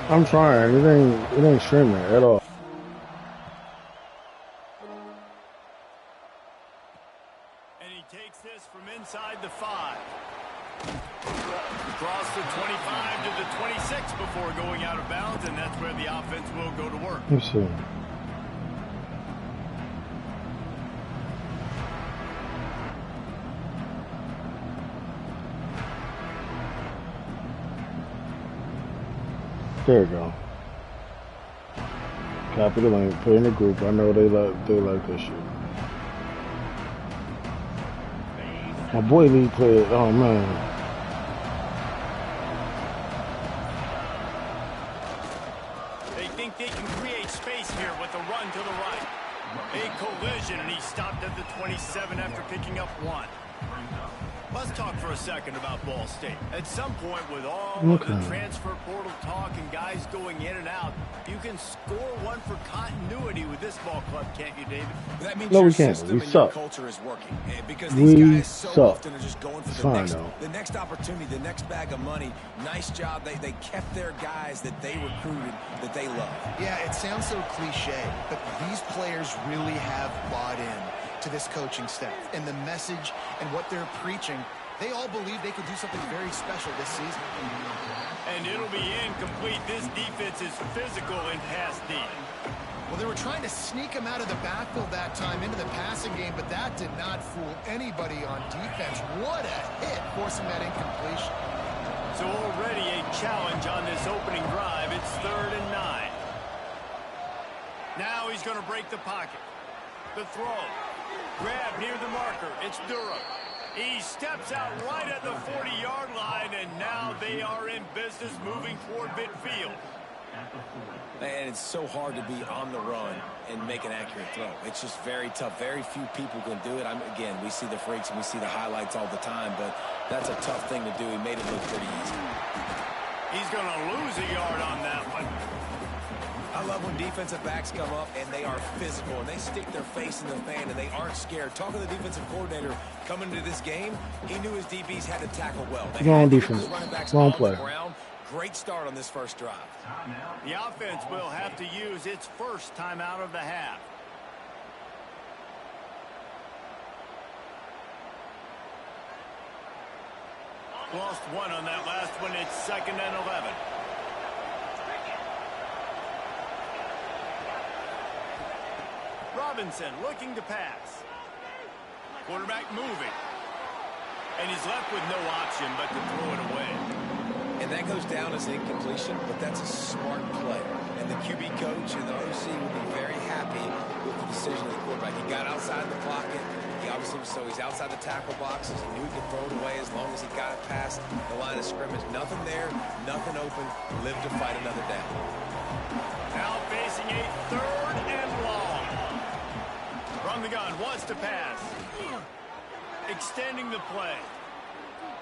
I'm trying. It ain't streaming at all. And he takes this from inside the 5. Across the 25 to the 26 before going out of bounds, and that's where the offense will go to work. Let's see. There you go. Copy the link, put in the group. I know they like this shit. My boy Lee played. Oh man. They think they can create space here with a run to the right. A collision, and he stopped at the 27 after picking up 1. Let's talk for a second about Ball State. At some point, with all of the transfer portal talk and guys going in and out, you can score one for continuity with this ball club, can't you, David? That means no, your we can't. system We and suck. your culture is working. Because these guys so often are just going for the next opportunity, the next bag of money. Nice job. They kept their guys that they recruited, that they love. Yeah, it sounds so cliche, but these players really have bought in to this coaching staff and the message and what they're preaching. They all believe they could do something very special this season. And it'll be incomplete. This defense is physical in pass deep. Well, they were trying to sneak him out of the backfield that time into the passing game, but that did not fool anybody on defense. What a hit, forcing that incompletion. So already a challenge on this opening drive. It's 3rd and 9. Now he's going to break the pocket. The throw. Grab near the marker. It's Durham. He steps out right at the 40-yard line, and now they are in business moving toward midfield. And it's so hard to be on the run and make an accurate throw. It's just very tough. Very few people can do it. Again, we see the freaks and we see the highlights all the time, but that's a tough thing to do. He made it look pretty easy. He's going to lose a yard on that one. I love when defensive backs come up and they are physical and they stick their face in the fan and they aren't scared. Talking to the defensive coordinator coming into this game, he knew his DBs had to tackle well. Wrong defense. Wrong play. Great start on this first drive. The offense will have to use its first timeout of the half. Lost 1 on that last one. It's 2nd and 11. Robinson looking to pass. Quarterback moving. And he's left with no option but to throw it away. And that goes down as incompletion, but that's a smart play. And the QB coach and the OC will be very happy with the decision of the quarterback. He got outside the pocket. He obviously was, so he's outside the tackle boxes. He knew he could throw it away as long as he got it past the line of scrimmage. Nothing there, nothing open. Live to fight another down. Now facing a 3rd and long. From the gun, wants to pass. Extending the play.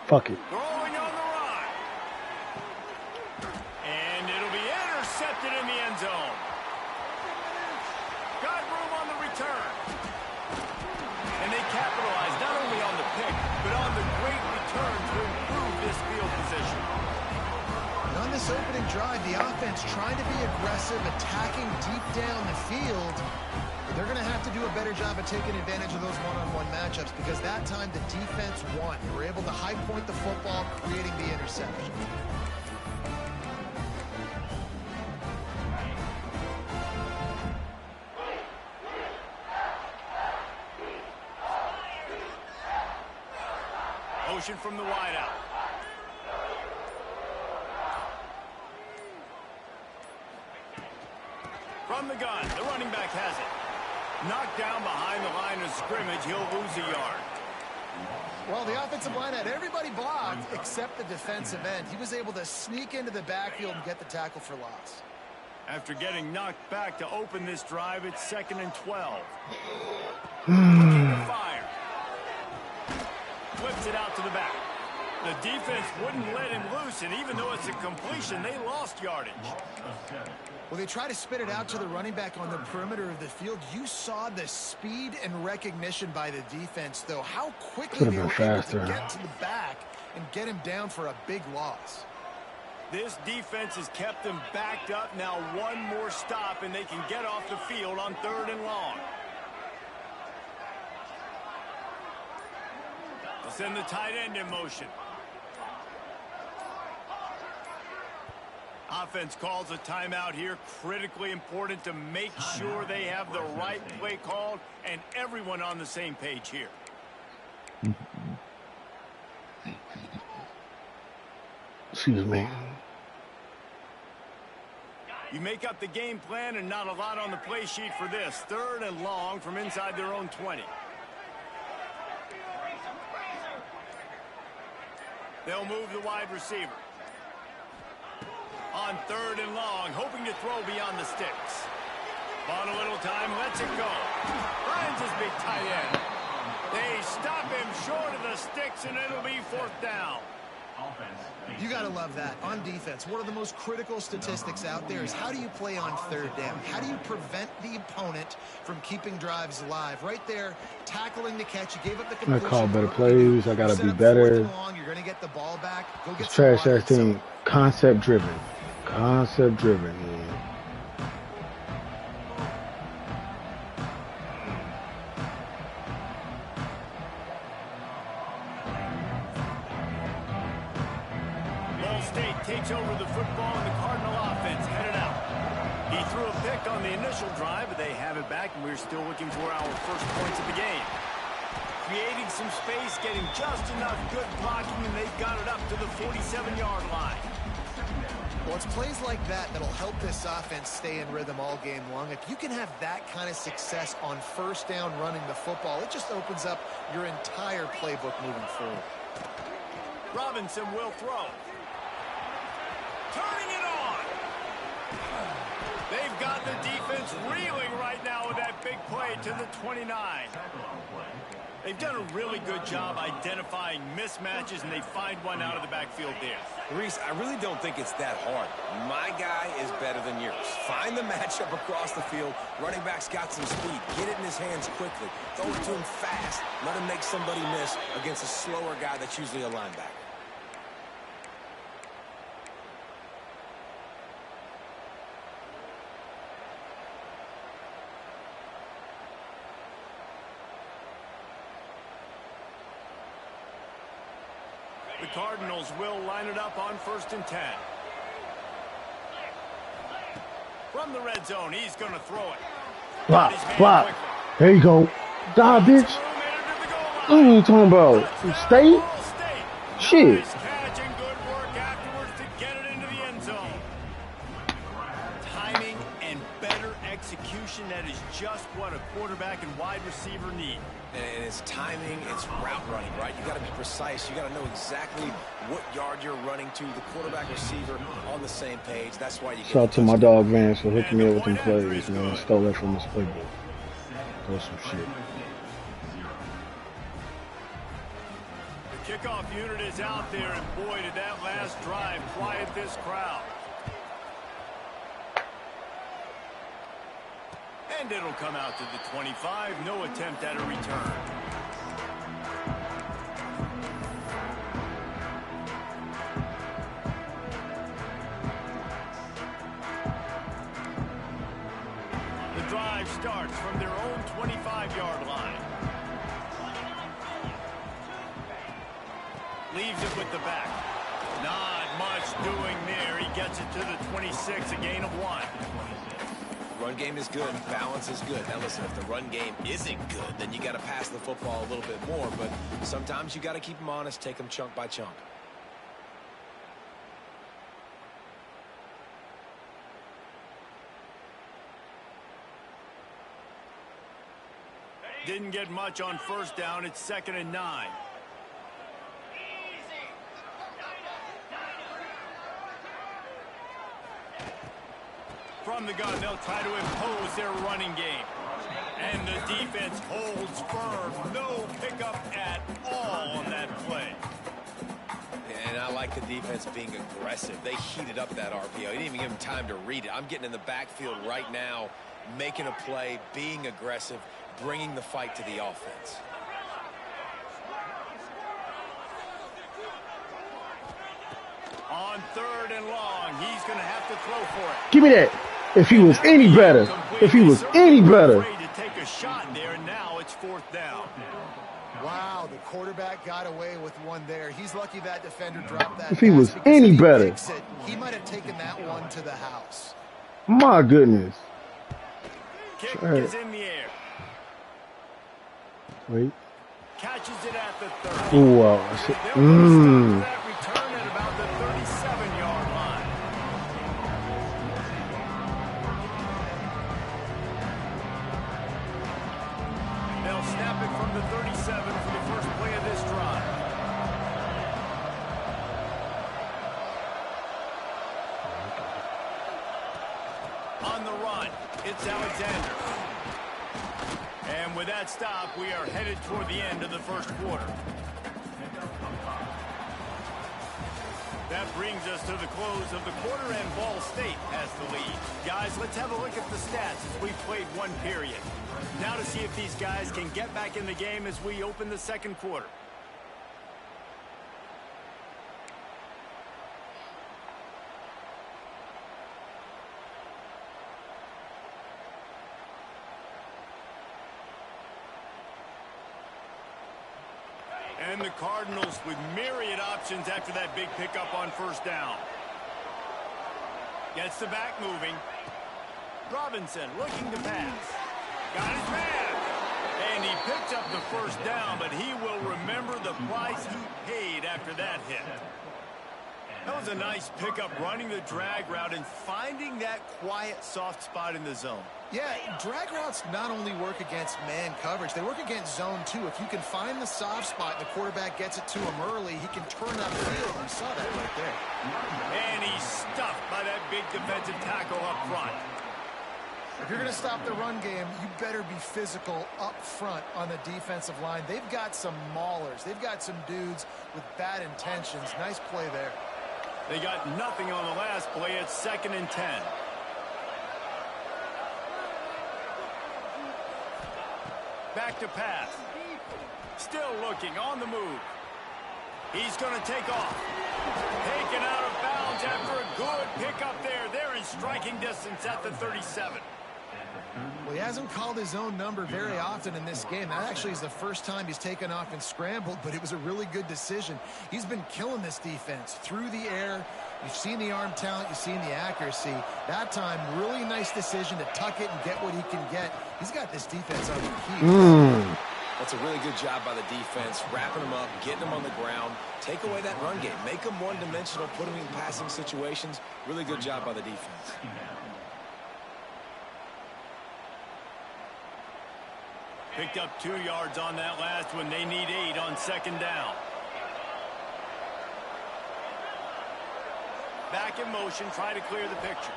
Fuck it. Throwing on the run. And it'll be intercepted in the end zone. Got room on the return. And they capitalize not only on the pick, but on the great return to improve this field position. And on this opening drive, the offense trying to be aggressive, attacking deep down the field. They're going to have to do a better job of taking advantage of those one-on-one matchups because that time the defense won. They were able to high point the football, creating the interception. Motion from the wideout. From the gun, the running back has it. Knocked down behind the line of scrimmage, he'll lose a yard. Well, the offensive line had everybody blocked except the defensive end. He was able to sneak into the backfield and get the tackle for loss. After getting knocked back to open this drive, it's 2nd and 12. Looking to fire. Flips it out to the back. The defense wouldn't let him loose, and even though it's a completion, they lost yardage. Well, they try to spit it out to the running back on the perimeter of the field. You saw the speed and recognition by the defense, though. How quickly they were able to get to the back and get him down for a big loss. This defense has kept them backed up. Now one more stop, and they can get off the field on 3rd and long. They'll send the tight end in motion. Offense calls a timeout here. Critically important to make sure they have the right play called and everyone on the same page here. Excuse me. You make up the game plan and not a lot on the play sheet for this. 3rd and long from inside their own 20. They'll move the wide receiver. On 3rd and long, hoping to throw beyond the sticks. On a little time, lets it go. Finds his big tight end. They stop him short of the sticks, and it'll be 4th down. You got to love that. On defense, one of the most critical statistics out there is how do you play on 3rd down? How do you prevent the opponent from keeping drives alive? Right there, tackling the catch. You gave up the completion. I call better plays. I got to be better. You're going to get the ball back. Go get trash ass team. Concept driven. Concept driven, man. Ball State takes over the football and the Cardinal offense headed out. He threw a pick on the initial drive, but they have it back, and we're still looking for our first points of the game. Creating some space, getting just enough good blocking, and they've got it up to the 47-yard line. Well, it's plays like that that'll help this offense stay in rhythm all game long. If you can have that kind of success on 1st down running the football, it just opens up your entire playbook moving forward. Robinson will throw. Turning it on. They've got the defense reeling right now with that big play to the 29. They've done a really good job identifying mismatches, and they find one out of the backfield there. Reese, I really don't think it's that hard. My guy is better than yours. Find the matchup across the field. Running back's got some speed. Get it in his hands quickly. Throw it to him fast. Let him make somebody miss against a slower guy that's usually a linebacker. The Cardinals will line it up on 1st and 10. From the red zone, he's going to throw it. Block, block. There you go. Die, bitch. What are you talking about? State? Shit. Nice catch and good work afterwards to get it into the end zone. Timing and better execution, that is just what a quarterback and wide receiver need. And it's timing, it's route running, right? You got to be precise. You got to know exactly what yard you're running to. The quarterback, receiver on the same page. That's why you get. Shout out to my dog Vance for hooking me up with them plays, man. Stole that from his playbook. That's some shit. The kickoff unit is out there, and boy, did that last drive quiet this crowd. And it'll come out to the 25. No attempt at a return. The drive starts from their own 25-yard line. Leaves it with the back. Not much doing there. He gets it to the 26, a gain of 1. Run game is good. Balance is good. Now listen, if the run game isn't good, then you got to pass the football a little bit more. But sometimes you got to keep them honest, take them chunk by chunk. Didn't get much on 1st down. It's 2nd and 9. From the gun, they'll try to impose their running game. And the defense holds firm. No pickup at all on that play. And I like the defense being aggressive. They heated up that RPO. He didn't even give him time to read it. I'm getting in the backfield right now, making a play, being aggressive, bringing the fight to the offense. On 3rd and long. He's going to have to throw for it. Give me that. If he was any better. If he was any better. Afraid to take a shot there, and now it's 4th down. Wow, the quarterback got away with one there. He's lucky that defender dropped that. If he was any better. He might have taken that one to the house. My goodness. Kick is in the air. Wait. Catches it at the 30. Ooh, wow. That return at about the 37-yard line. They'll snap it from the 37 for the first play of this drive. On the run, it's Alexander. And with that stop, we are headed toward the end of the first quarter. That brings us to the close of the quarter, and Ball State has the lead. Guys, let's have a look at the stats as we played one period. Now to see if these guys can get back in the game as we open the second quarter. And the Cardinals with myriad options after that big pickup on 1st down. Gets the back moving. Robinson looking to pass. Got his man. And he picks up the 1st down, but he will remember the price he paid after that hit. That was a nice pickup, running the drag route and finding that quiet, soft spot in the zone. Yeah, drag routes not only work against man coverage, they work against zone too. If you can find the soft spot and the quarterback gets it to him early, he can turn that field. You saw that right there. And he's stuffed by that big defensive tackle up front. If you're going to stop the run game, you better be physical up front on the defensive line. They've got some maulers. They've got some dudes with bad intentions. Nice play there. They got nothing on the last play. It's 2nd and 10. Back to pass. Still looking on the move. He's going to take off. Taken out of bounds after a good pickup there. They're in striking distance at the 37. Well, he hasn't called his own number very often in this game. That actually is the first time he's taken off and scrambled, but it was a really good decision. He's been killing this defense through the air. You've seen the arm talent. You've seen the accuracy. That time, really nice decision to tuck it and get what he can get. He's got this defense on the key. That's a really good job by the defense, wrapping them up, getting them on the ground. Take away that run game. Make them one-dimensional, put them in passing situations. Really good job by the defense. Picked up 2 yards on that last one. They need 8 on 2nd down. Back in motion, try to clear the picture.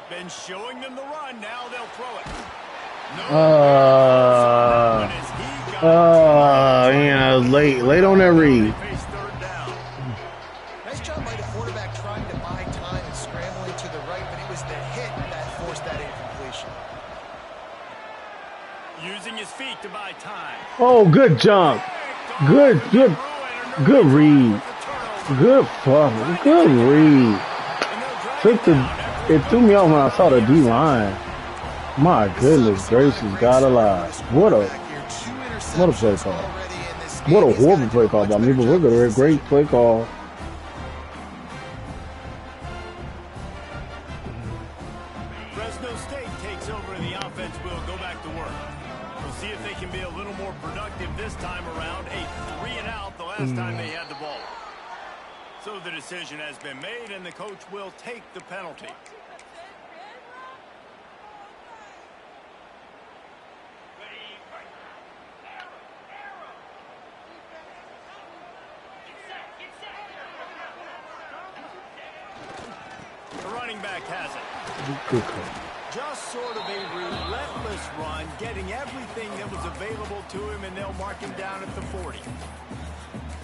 Been showing them the run. Now they'll throw it. Yeah, late on that read. Nice job by the quarterback trying to buy time and scrambling to the right, but it was the hit that forced that incompletion. Using his feet to buy time. Oh, good jump. Good read. Good read. It threw me off when I saw the D-line. My goodness gracious, God alive. What a play call. What a horrible play call by me, but we're going to great play call. Fresno State takes over and the offense will go back to work. We'll see if they can be a little more productive this time around. A 3 and out the last time they had the ball. So the decision has been made and the coach will take the penalty. The running back has it. Just sort of a relentless run, getting everything that was available to him, and they'll mark him down at the 40.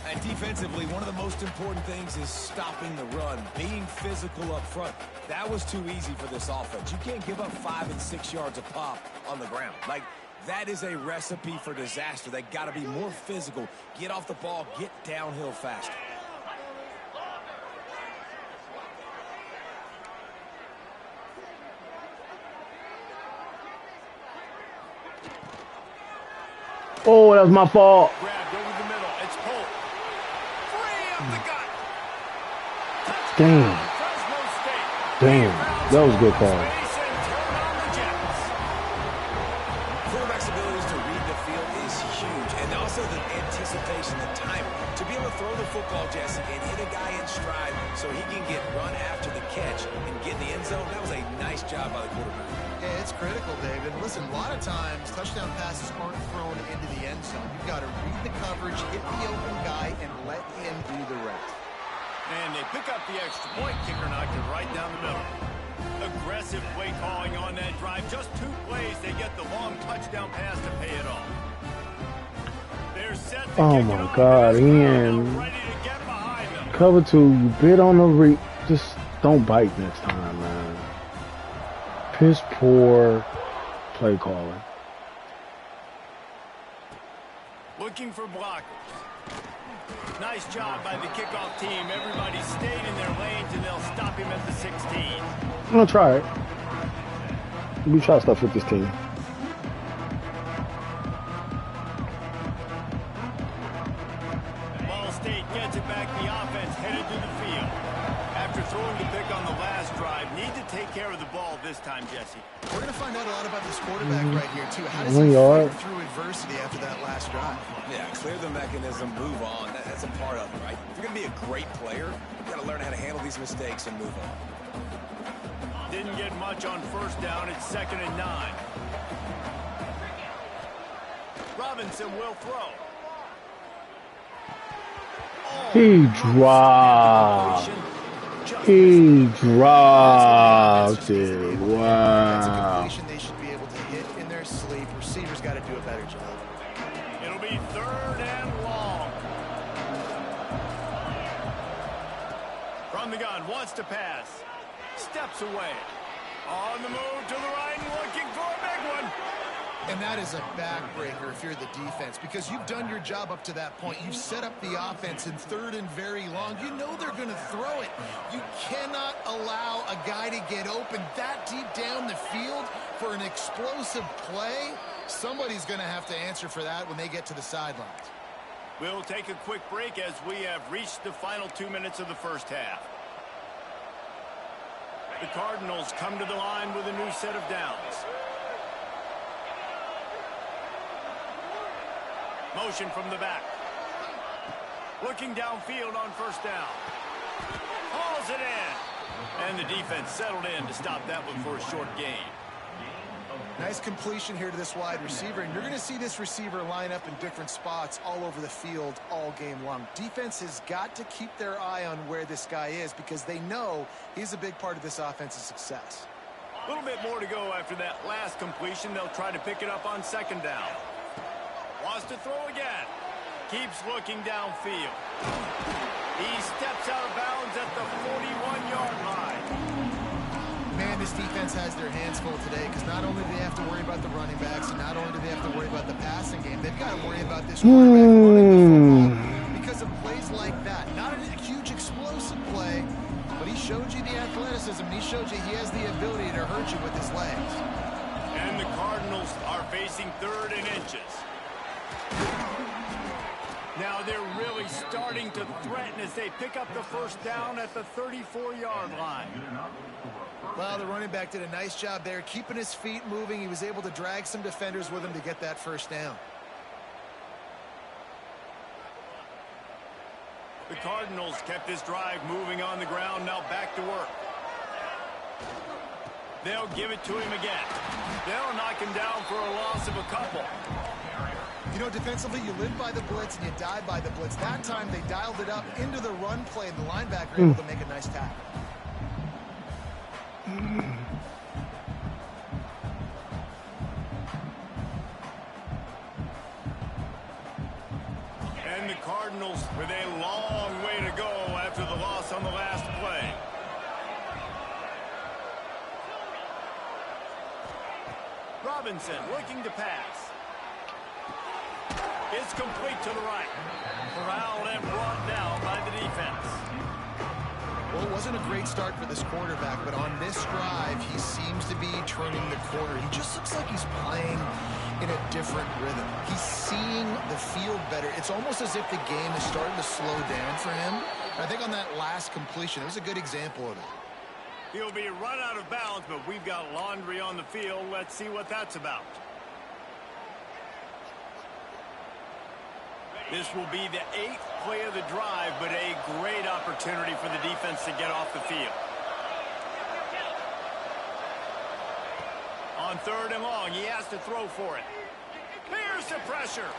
And defensively, one of the most important things is stopping the run, being physical up front. That was too easy for this offense. You can't give up 5 and 6 yards a pop on the ground. Like, that is a recipe for disaster. They got to be more physical, get off the ball, get downhill faster. Oh, that was my fault. Grabbed over the middle. It's Pope. Free up the gut. Damn. Fresno State. Damn. That was a good call. Space and turn on the Jets. Quarterback's abilities to read the field is huge, and also the anticipation, the time to be able to throw the football, Jesse, and hit a guy in stride so he can get run after the catch and get in the end zone. That was a nice job by the quarterback. Yeah, it's critical, David. Listen, a lot of times touchdown passes aren't thrown into the end zone. You've got to read the coverage, hit the open guy, and let him do the rest. And they pick up the extra point. Kicker knocked it right down the middle. Aggressive play calling on that drive. Just 2 plays, they get the long touchdown pass to pay it off. They're set to Oh kick my it off. God, Ian. Ready to get behind them. Cover 2, you bit on the just don't bite next time, man. Piss poor play calling. Looking for blockers. Nice job by the kickoff team. Everybody stayed in their lanes, and they'll stop him at the 16. I'm gonna try it. We try stuff with this team. Ball State gets it back. The offense headed to the field. After throwing the pick on the last drive, need to take care of the ball this time, Jesse. We're going to find out a lot about this quarterback right here, too. How does he fight through adversity after that last drive? Yeah, clear the mechanism, move on. That's a part of it, right? If you're going to be a great player, you've got to learn how to handle these mistakes and move on. Didn't get much on first down. It's 2nd and 9. Robinson will throw. He dropped. He dropped it. Wow. They should be able to hit in their sleep. Receivers got to do a better job. It'll be 3rd and long. From the gun, wants to pass. Steps away. On the move to the right, looking for a big one. And that is a backbreaker if you're the defense, because you've done your job up to that point. You've set up the offense in 3rd and very long. You know they're going to throw it. You cannot allow a guy to get open that deep down the field for an explosive play. Somebody's going to have to answer for that when they get to the sidelines. We'll take a quick break as we have reached the final 2 minutes of the first half. The Cardinals come to the line with a new set of downs. Motion from the back. Looking downfield on first down. Hauls it in. And the defense settled in to stop that one for a short gain. Nice completion here to this wide receiver, and you're going to see this receiver line up in different spots all over the field all game long. Defense has got to keep their eye on where this guy is because they know he's a big part of this offense's success. A little bit more to go after that last completion. They'll try to pick it up on 2nd down. Wants to throw again. Keeps looking downfield. He steps out of bounds at the 41-yard line. Man, this defense has their hands full today because not only do they have to worry about the running backs and not only do they have to worry about the passing game, they've got to worry about this quarterback running the football because of plays like that. Not a huge explosive play, but he showed you the athleticism. He showed you he has the ability to hurt you with his legs. And the Cardinals are facing 3rd and inches. Now they're really starting to threaten as they pick up the first down at the 34-yard line. Well, the running back did a nice job there, keeping his feet moving. He was able to drag some defenders with him to get that first down. The Cardinals kept this drive moving on the ground, now back to work. They'll give it to him again. They'll knock him down for a loss of a couple. You know, defensively, you live by the blitz and you die by the blitz. That time, they dialed it up into the run play, and the linebacker able to make a nice tackle. And the Cardinals with a long way to go after the loss on the last play. Robinson looking to pass. It's complete to the right. Corralled and brought down by the defense. Well, it wasn't a great start for this quarterback, but on this drive, he seems to be turning the corner. He just looks like he's playing in a different rhythm. He's seeing the field better. It's almost as if the game is starting to slow down for him. I think on that last completion, it was a good example of it. He'll be run out of bounds, but we've got laundry on the field. Let's see what that's about. This will be the 8th play of the drive, but a great opportunity for the defense to get off the field. On 3rd and long, he has to throw for it. Here's the pressure.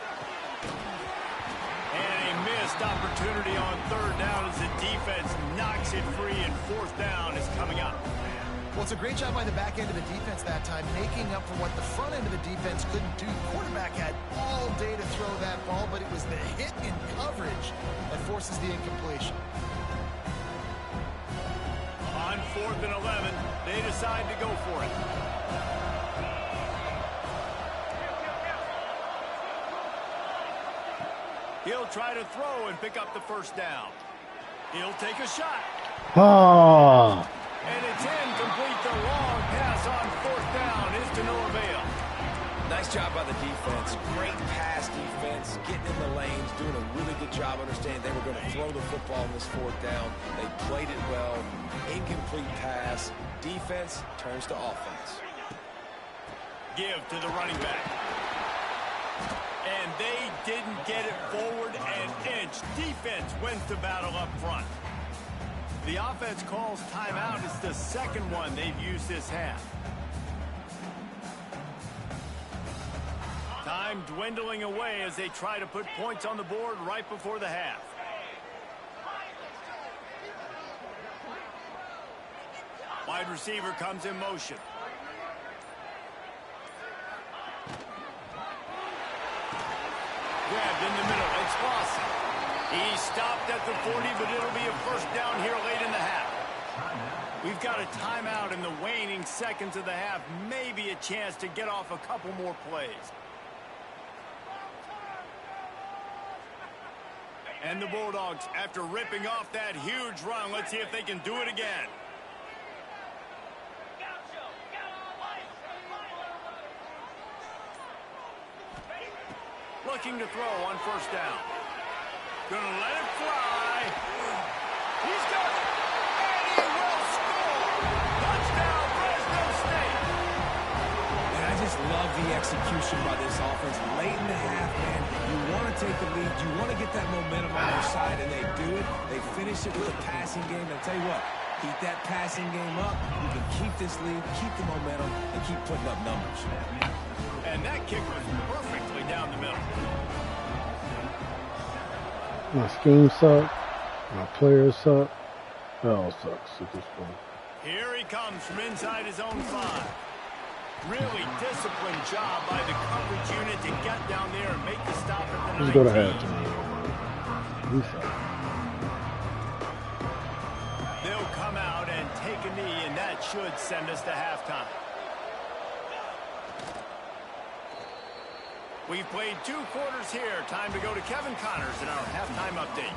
And a missed opportunity on 3rd down as the defense knocks it free, and 4th down is coming up. Well, it's a great job by the back end of the defense that time, making up for what the front end of the defense couldn't do. The quarterback had all day to throw that ball, but it was the hit in coverage that forces the incompletion. On 4th and 11, they decide to go for it. He'll try to throw and pick up the 1st down. He'll take a shot. Oh. And it's incomplete. The long pass on 4th down is to no avail. Nice job by the defense. Great pass defense, getting in the lanes, doing a really good job understanding they were going to throw the football on this 4th down. They played it well. Incomplete pass. Defense turns to offense. Give to the running back. And they didn't get it forward an inch. Defense wins the battle up front. The offense calls timeout. It's the 2nd one they've used this half. Time dwindling away as they try to put points on the board right before the half. Wide receiver comes in motion. Grabbed in the middle. It's Lawson. He stopped at the 40, but it'll be a 1st down here late in the half. We've got a timeout in the waning seconds of the half. Maybe a chance to get off a couple more plays. And the Bulldogs, after ripping off that huge run, let's see if they can do it again. Looking to throw on 1st down. Gonna let it fly. He's got it. And he will score. Touchdown, Fresno State. And I just love the execution by this offense. Late in the half, man, you want to take the lead. You want to get that momentum on your side, and they do it. They finish it with a passing game. And I'll tell you what, keep that passing game up. You can keep this lead, keep the momentum, and keep putting up numbers. And that kick was perfectly down the middle. My scheme sucks. My players suck. It all sucks at this point. Here he comes from inside his own 5. Really disciplined job by the coverage unit to get down there and make the stop at the 19. Let's go to halftime. We suck. They'll come out and take a knee, and that should send us to halftime. We've played 2 quarters here. Time to go to Kevin Connors in our halftime update.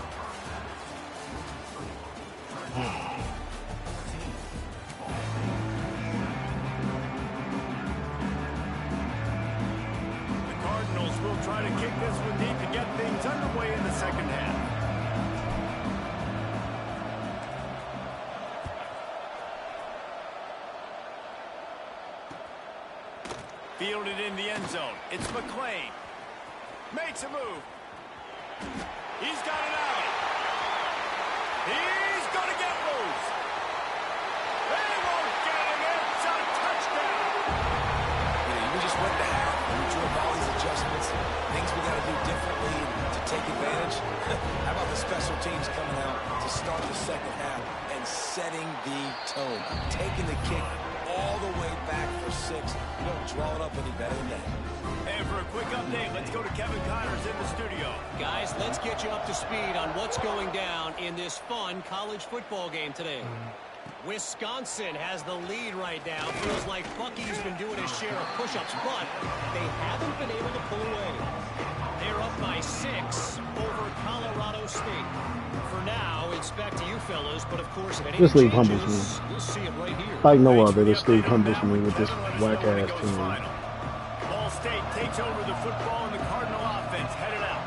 The Cardinals will try to kick this one deep to get things underway in the 2nd half. Fielded in the end zone. It's McClain. Makes a move. He's got an alley. He's going to get loose. They won't get him. It's a touchdown. We just went to half, and we drew all these adjustments, things we got to do differently to take advantage. How about the special teams coming out to start the 2nd half and setting the tone, taking the kick all the way back for 6. You don't draw it up any better than that. And for a quick update, let's go to Kevin Connors in the studio. Guys, let's get you up to speed on what's going down in this fun college football game today. Wisconsin has the lead right now. Feels like Bucky's been doing his share of push-ups, but they haven't been able to pull away. They're up by 6 over Colorado State. For now, it's back to you fellas, but of course, if anything This league changes, humbles me. you'll see it right here. Like no other, this league humbles me with this whack-ass team. Ball State takes over the football and the Cardinal offense headed out.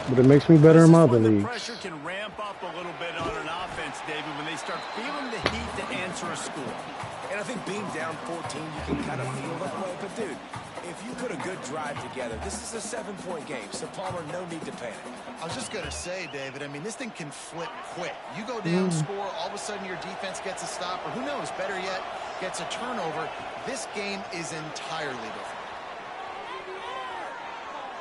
But it makes me better in my other leagues. The pressure can ramp up a little bit on an offense, David, when they start feeling the heat to answer a score. And I think being down 14, you can kind of feel that way. But, dude, if you put a good drive together, this is a 7-point game. So, Palmer, no need to panic. I was just going to say, David, I mean, this thing can flip quick. You go down, score, all of a sudden your defense gets a stop, or who knows, better yet, gets a turnover. This game is entirely different.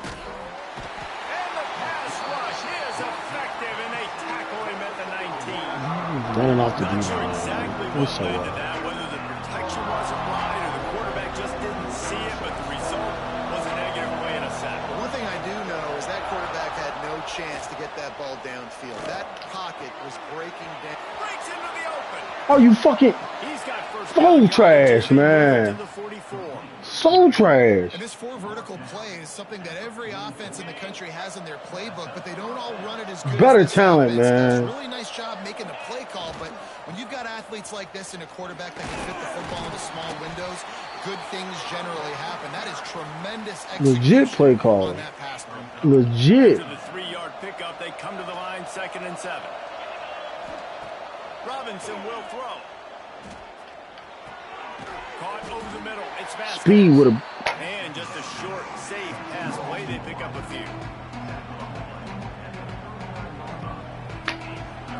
And the pass rush is effective, and they tackle him at the 19. Running off the Not sure exactly what so led to that, whether the protection wasn't right or the quarterback just didn't see it, but the result was a negative play and a sack. One thing I do know is that quarterback had no chance to get that ball downfield. That pocket was breaking down. Breaks into the open. Oh, you fucking He's got first so down. trash, man. To the 44. So trash. And this 4 vertical play is something that every offense in the country has in their playbook, but they don't all run it as good. Better as this talent, offense does. man. Really nice job making the play call, but when you've got athletes like this and a quarterback that can fit the football into small windows, good things generally happen. That is tremendous execution. Legit play call. On that pass play. Legit. To the 3-yard pickup, they come to the line, 2nd and 7. Robinson will throw. Caught over the middle. It's fast. Speed would have. And just a short, safe pass play. They pick up a few.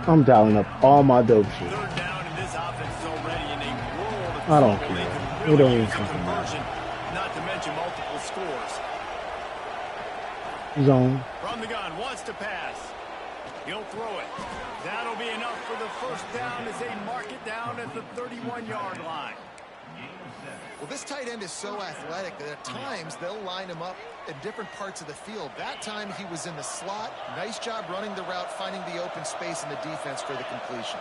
I'm dialing up all my dope shit. 3rd down, and this offense is already in a world of I don't trouble. care. They It could don't really even use a fucking matter. conversion, not to mention multiple scores. Zone. From the gun, wants to pass. He'll throw it. That'll be enough for the 1st down as they mark it down at the 31-yard line. Well, this tight end is so athletic that at times they'll line him up in different parts of the field. That time he was in the slot. Nice job running the route, finding the open space in the defense for the completion.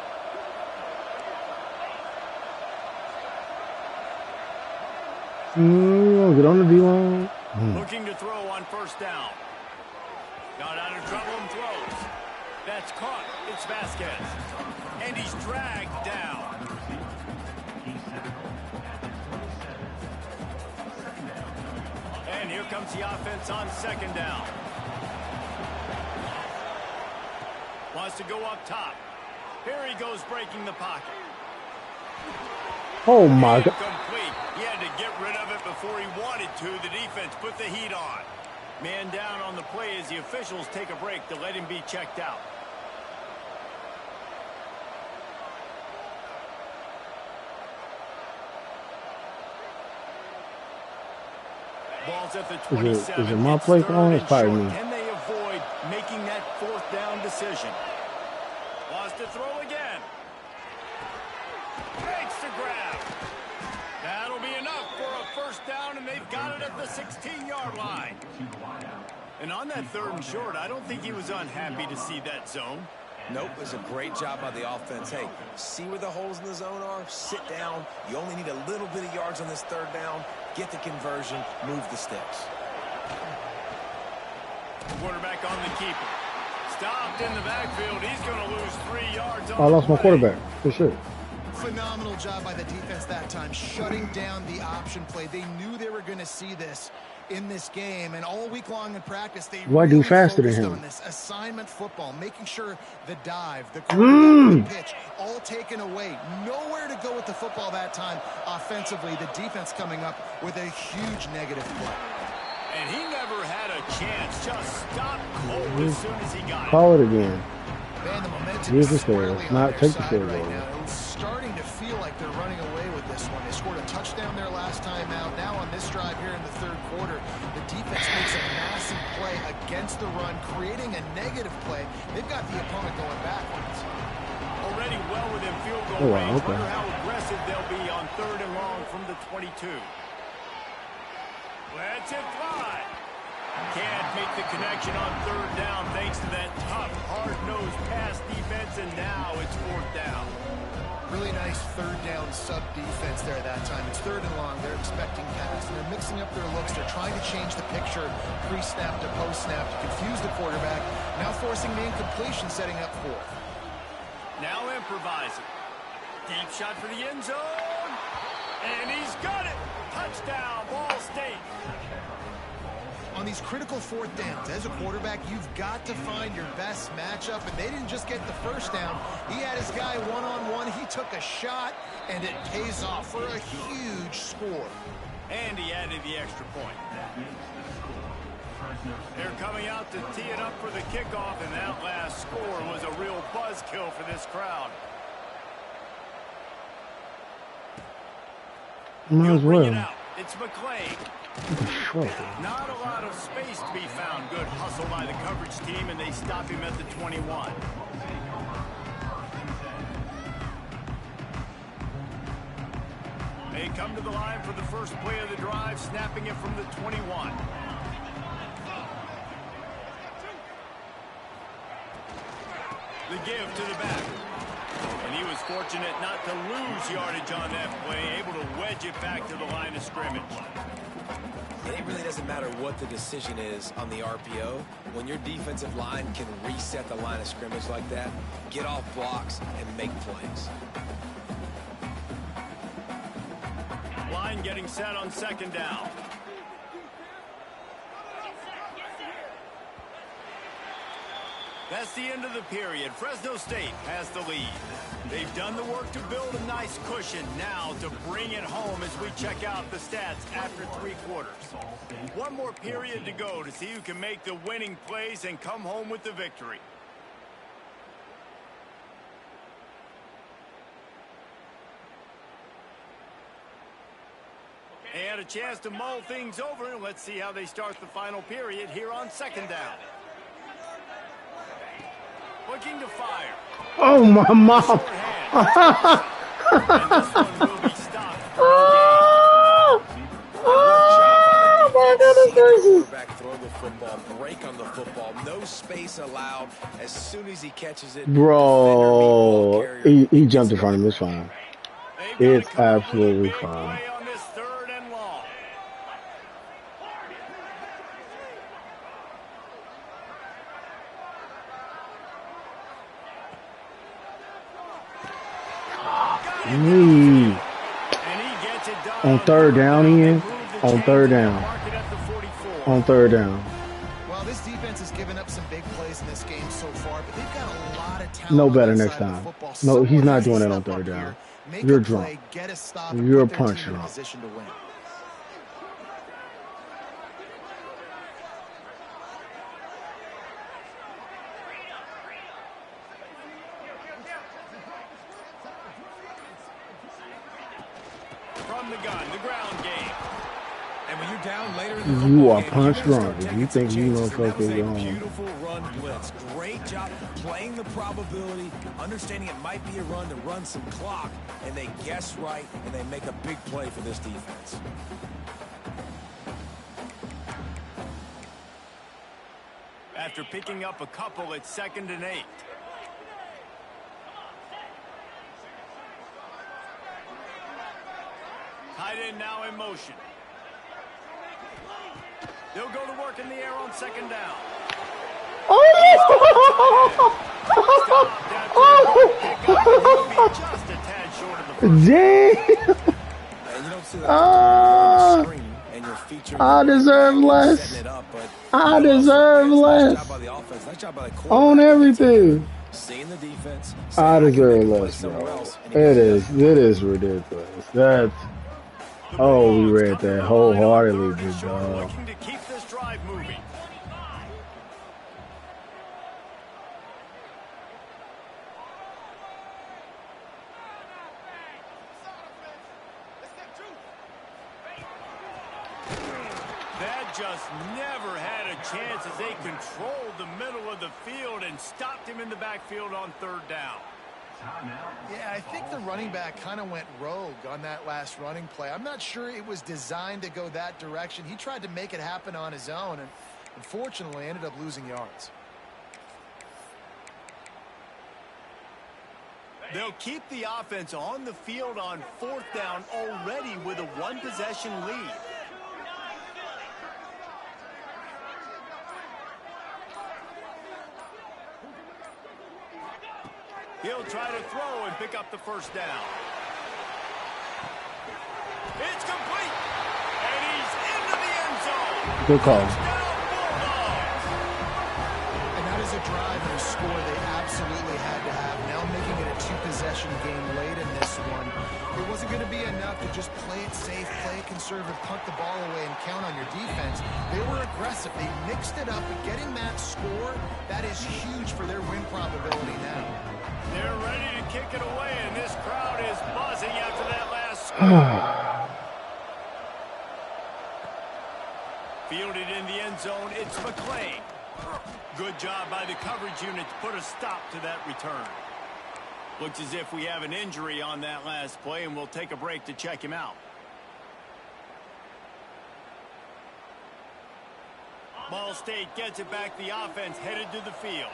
Get on the D-line. Looking to throw on 1st down. Got out of trouble and throws. That's caught. It's Vasquez. And he's dragged down. And here comes the offense on 2nd down. Wants to go up top. Here he goes breaking the pocket. Oh my God. Complete. He had to get rid of it before he wanted to. The defense put the heat on. Man down on the play as the officials take a break to let him be checked out. Ball's at the 27. Is it my play calling? It's probably me. Can they avoid making that 4th down decision? Wants to throw again. Makes the grab. That'll be enough for a 1st down, and they've got it at the 16-yard line. And on that 3rd and short, I don't think he was unhappy to see that zone. Nope, it was a great job by the offense. Hey, see where the holes in the zone are? Sit down. You only need a little bit of yards on this 3rd down. Get the conversion. Move the sticks. Quarterback on the keeper. Stopped in the backfield. He's going to lose 3 yards. I lost my quarterback. For sure. Phenomenal job by the defense that time, shutting down the option play. They knew they were going to see this in this game, and all week long in practice, they Why really do faster than focused him? on this assignment football, making sure the dive, the quarterback, the pitch, all taken away. Nowhere to go with the football that time offensively. The defense coming up with a huge negative play. And he never had a chance. Just stopped cold as soon as he got it. Call it again. Man, the momentum Use the is squarely stairs, on not their take the side stairs right over. now. It's starting to feel like they're running away with this one. They scored a touchdown there last time out. Now on this drive here in the 3rd quarter, the defense makes a massive play against the run, creating a negative play. They've got the opponent going backwards. Already well within field goal Oh, wow, range. okay. Wonder how aggressive they'll be on 3rd and long from the 22. Let's it fly. Can't make the connection on 3rd down thanks to that tough, hard-nosed pass defense, and now it's 4th down. Really nice 3rd down sub-defense there that time. It's 3rd and long. They're expecting pass, and they're mixing up their looks. They're trying to change the picture pre-snap to post-snap to confuse the quarterback, now forcing the incompletion, setting up 4th. Now improvising. Deep shot for the end zone. And he's got it. Touchdown, Ball State. on these critical fourth downs, as a quarterback, you've got to find your best matchup, and they didn't just get the first down. He had his guy one-on-one. He took a shot, and it pays off for a huge score. And he added the extra point. They're coming out to tee it up for the kickoff, and that last score was a real buzzkill for this crowd. Might as well. Bring it out. It's McClain. Not a lot of space to be found. Good hustle by the coverage team, and they stop him at the 21. They come to the line for the first play of the drive, snapping it from the 21. The give to the back. And he was fortunate not to lose yardage on that play, able to wedge it back to the line of scrimmage. And it really doesn't matter what the decision is on the RPO. When your defensive line can reset the line of scrimmage like that, get off blocks and make plays. Line getting set on second down. That's the end of the period. Fresno State has the lead. They've done the work to build a nice cushion. Now to bring it home as we check out the stats after 3 quarters. One more period to go to see who can make the winning plays and come home with the victory. They had a chance to mull things over. Let's see how they start the final period here on second down. Looking to fire. Oh, my mom. Oh, my goodness gracious. Throw the football, break on the football, no space allowed. As soon as he catches it, bro, he jumped in front of him. It's fine. It's absolutely fine. On third down, Ian. On third down. On third down. Well, this defense has given up some big plays in this game so far, but they've got a lot of talent. No better next time. No, he's not doing that on third down. You're drunk. You're a punch drunk. From the gun, the ground game. And when you're down later in the you are punch drunk. If you think you know fucking go home. Beautiful run blitz. Great job playing the probability, understanding it might be a run to run some clock, and they guess right, and they make a big play for this defense. After picking up a couple, it's 2nd and 8. Tight end now in motion. They'll go to work in the air on second down. Just a tad short of the first. Damn. I deserve less. I deserve less. On everything. I deserve less, bro. It is ridiculous. That's. Oh, we read that wholeheartedly, big dog. Looking to keep this drive moving. That just never had a chance as they controlled the middle of the field and stopped him in the backfield on third down. Yeah, I think the running back kind of went rogue on that last running play. I'm not sure it was designed to go that direction. He tried to make it happen on his own and unfortunately ended up losing yards. They'll keep the offense on the field on 4th down already with a 1-possession lead. He'll try to throw and pick up the first down. It's complete. And he's into the end zone. Good call. Touchdown, conserve and punt the ball away and count on your defense. They were aggressive. They mixed it up. But getting that score, that is huge for their win probability now. They're ready to kick it away, and this crowd is buzzing after that last score. Fielded in the end zone, it's McClain. Good job by the coverage unit to put a stop to that return. Looks as if we have an injury on that last play, and we'll take a break to check him out. Ball State gets it back. The offense headed to the field.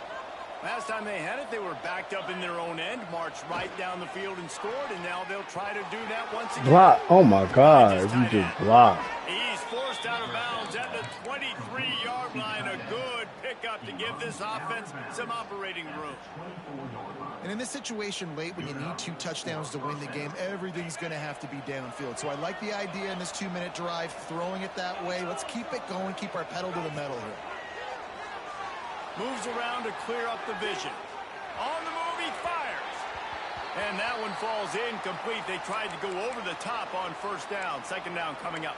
Last time they had it, they were backed up in their own end, marched right down the field and scored, and now they'll try to do that once again. Block. Oh, my God. You just blocked. He's forced out of bounds at the 23-yard line. A good pickup to give this offense some operating room. And in this situation late, when you need 2 touchdowns to win the game, everything's going to have to be downfield. So I like the idea in this 2-minute drive, throwing it that way. Let's keep it going, keep our pedal to the metal here. Moves around to clear up the vision. On the move, he fires. And that one falls incomplete. They tried to go over the top on first down. Second down coming up.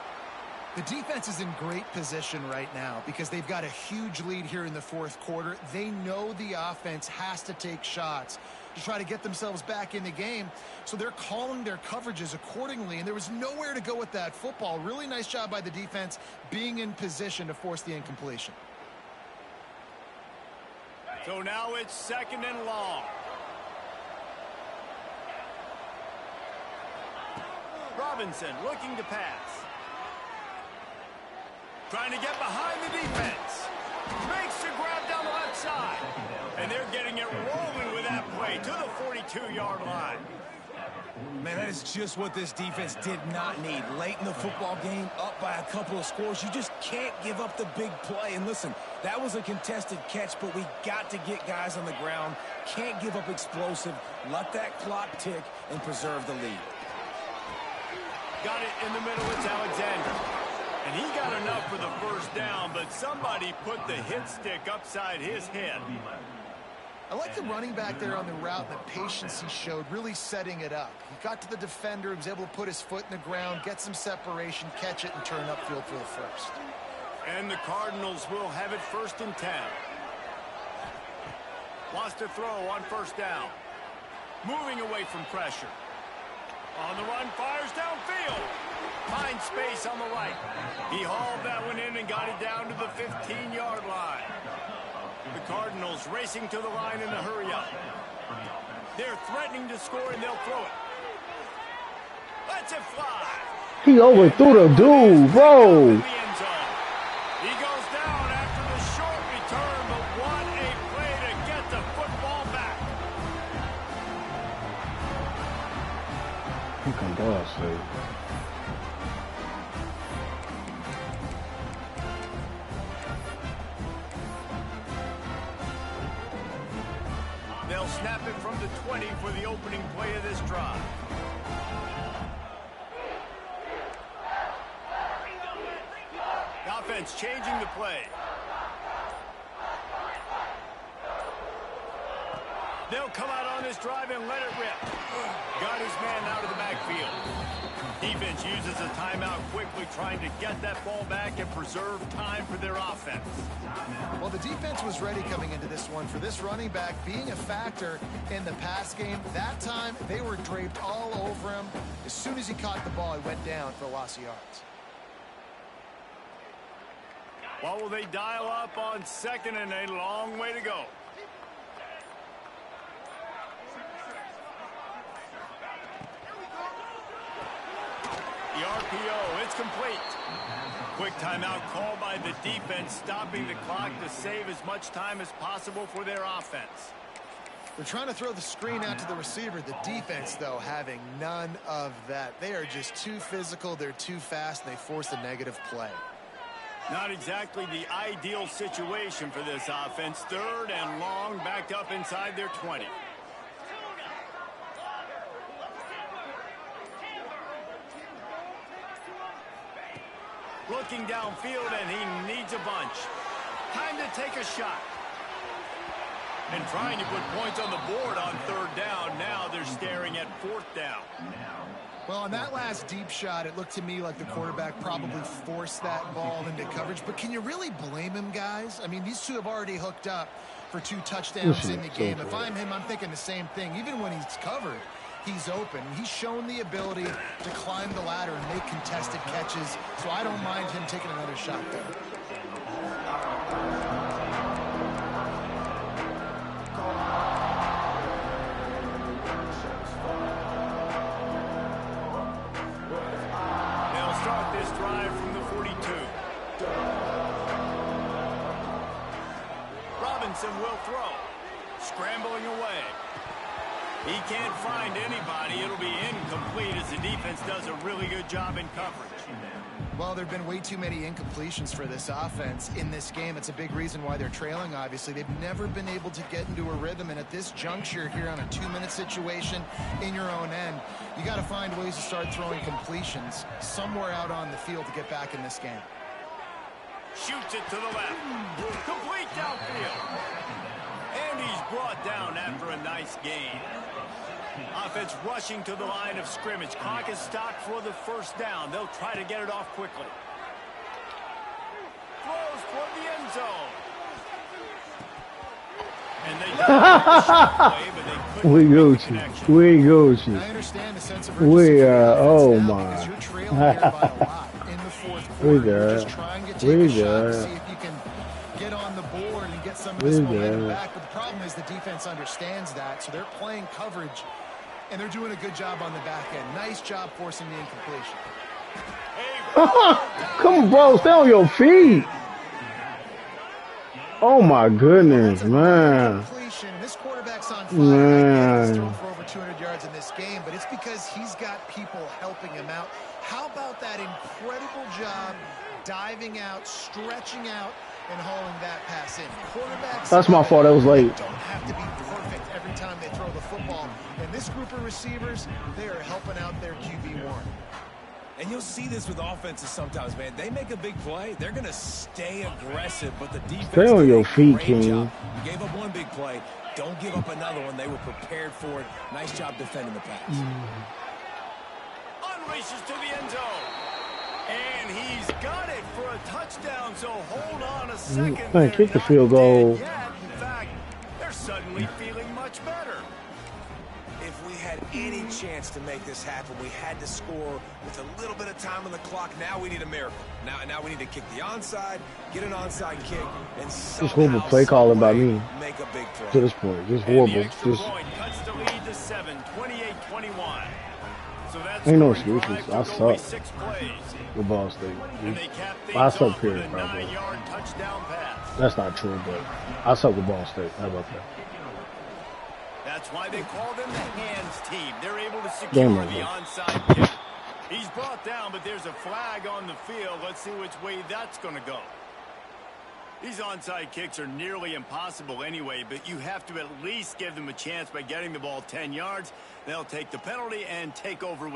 The defense is in great position right now because they've got a huge lead here in the fourth quarter. They know the offense has to take shots to try to get themselves back in the game. So they're calling their coverages accordingly, and there was nowhere to go with that football. Really nice job by the defense being in position to force the incompletion. So now it's second and long. Robinson looking to pass. Trying to get behind the defense. Makes the grab down the left side. And they're getting it rolling with that play to the 42-yard line. Man, that is just what this defense did not need. Late in the football game, up by a couple of scores, you just can't give up the big play. And listen, that was a contested catch, but we got to get guys on the ground. Can't give up explosive. Let that clock tick and preserve the lead. Got it in the middle. It's Alexander. And he got enough for the first down, but somebody put the hit stick upside his head. I like the running back there on the route and the patience he showed, really setting it up. He got to the defender, he was able to put his foot in the ground, get some separation, catch it, and turn upfield for the first. And the Cardinals will have it 1st and 10. Wants to throw on first down. Moving away from pressure. On the run, fires downfield. Finds space on the right. He hauled that one in and got it down to the 15-yard line. The Cardinals racing to the line in a hurry-up. They're threatening to score, and they'll throw it. Lets it fly. He overthrew the dude, bro. He goes down after the short return, but what a play to get the football back. He can go outside. They'll snap it from the 20 for the opening play of this drive. The offense changing the play. They'll come out on this drive and let it rip. Got his man out of the backfield. Defense uses a timeout quickly, trying to get that ball back and preserve time for their offense. Well, the defense was ready coming into this one for this running back being a factor in the pass game. That time, they were draped all over him. As soon as he caught the ball, he went down for a loss of yards. What will they dial up on second and a long way to go? The RPO, it's complete. Quick timeout called by the defense, stopping the clock to save as much time as possible for their offense. They're trying to throw the screen out to the receiver. The defense, though, having none of that. They are just too physical, they're too fast, and they force a negative play. Not exactly the ideal situation for this offense. 3rd and long, backed up inside their 20. Looking downfield, and he needs a bunch. Time to take a shot. And trying to put points on the board on 3rd down. Now they're staring at 4th down. Well, on that last deep shot, it looked to me like the quarterback probably forced that ball into coverage. But can you really blame him, guys? I mean, these two have already hooked up for 2 touchdowns in the game. If I'm him, I'm thinking the same thing. Even when he's covered, he's open. He's shown the ability to climb the ladder and make contested catches. So I don't mind him taking another shot there. Will throw. Scrambling away. He can't find anybody. It'll be incomplete as the defense does a really good job in coverage. Well, there have been way too many incompletions for this offense in this game. It's a big reason why they're trailing, obviously. They've never been able to get into a rhythm, and at this juncture here on a 2-minute situation in your own end, you got to find ways to start throwing completions somewhere out on the field to get back in this game. Shoots it to the left. Complete downfield. And he's brought down after a nice gain. Offense rushing to the line of scrimmage. Clock is stopped for the 1st down. They'll try to get it off quickly. Throws toward the end zone. And they we Gucci. We Gucci. I understand the sense of we oh my. Because you're trailing here by a lot in the 4th quarter. You're just trying to take a shot to see if you can get on the board and get some of this momentum back. But the problem is the defense understands that, so they're playing coverage, and they're doing a good job on the back end. Nice job forcing the incompletion. Come on, bro. Stay on your feet. Oh, my goodness, man. This quarterback's on fire. He's thrown for over 200 yards in this game, but it's because he's got people helping him out. How about that incredible job diving out, stretching out, and hauling that pass in? Quarterbacks, that's my fault. That was late. Don't have to be perfect every time they throw the football. And this group of receivers, they are helping out their QB1. And you'll see this with offenses sometimes, man. They make a big play. They're going to stay aggressive, but the defense... Stay on your feet, King. You gave up one big play. Don't give up another one. They were prepared for it. Nice job defending the pass. Unleashes to the end zone. And he's got it for a touchdown, so hold on a second. Man, kick the field goal. In fact, they're suddenly feeling much better. If we had any chance to make this happen, we had to score with a little bit of time on the clock. Now we need a miracle. Now we need to kick the onside, get an onside kick, and just horrible play calling by me. Make a big play. To this point, just horrible. Just point cuts the lead to 7, 28-21. So that's ain't no excuses. I suck. 6 plays. The Ball State. I suck, period, probably. That's not true, but I suck with Ball State. How about that? That's why they call them the hands team. They're able to secure the onside kick. He's brought down, but there's a flag on the field. Let's see which way that's going to go. These onside kicks are nearly impossible anyway, but you have to at least give them a chance by getting the ball 10 yards. They'll take the penalty and take over.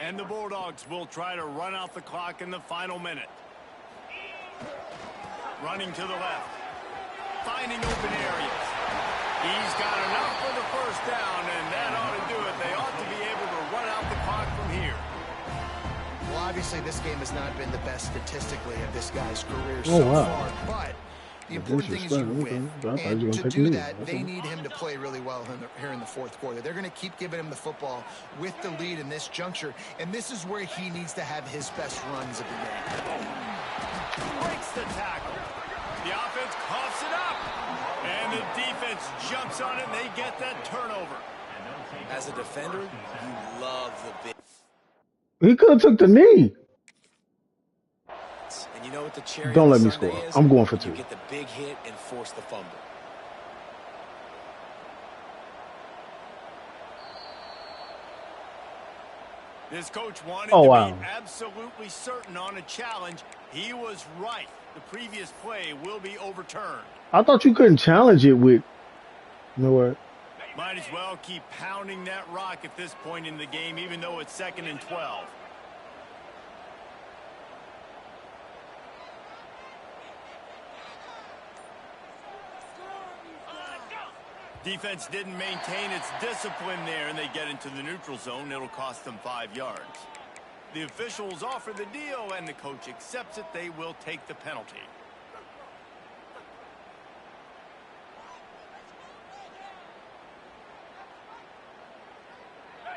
And the Bulldogs will try to run out the clock in the final minute. Running to the left. Finding open areas. He's got enough for the 1st down, and that ought to do it. They ought to be able to run out the clock from here. Well, obviously, this game has not been the best statistically of this guy's career so far, but the important thing is you win. And to do that, they need him to play really well here in the 4th quarter. They're going to keep giving him the football with the lead in this juncture, and this is where he needs to have his best runs of the game. Breaks the tackle. The offense coughs it up. And the defense jumps on it, and they get that turnover. As a defender, you love the big... He could have took the knee. And you know what the cherry Don't let me score. I'm going for 2. You get the big hit and force the fumble. This coach wanted Oh, to wow. be absolutely certain on a challenge. He was right. The previous play will be overturned. I thought you couldn't challenge it with. You know what? Might as well keep pounding that rock at this point in the game, even though it's 2nd and 12. Defense didn't maintain its discipline there, and they get into the neutral zone. It'll cost them 5 yards. The officials offer the deal, and the coach accepts it. They will take the penalty.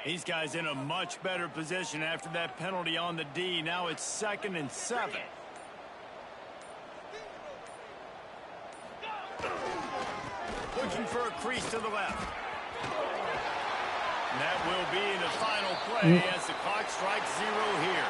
These guys in a much better position after that penalty on the D. Now it's 2nd and 7. Looking for a crease to the left. And that will be the final play as the clock strikes 0 here.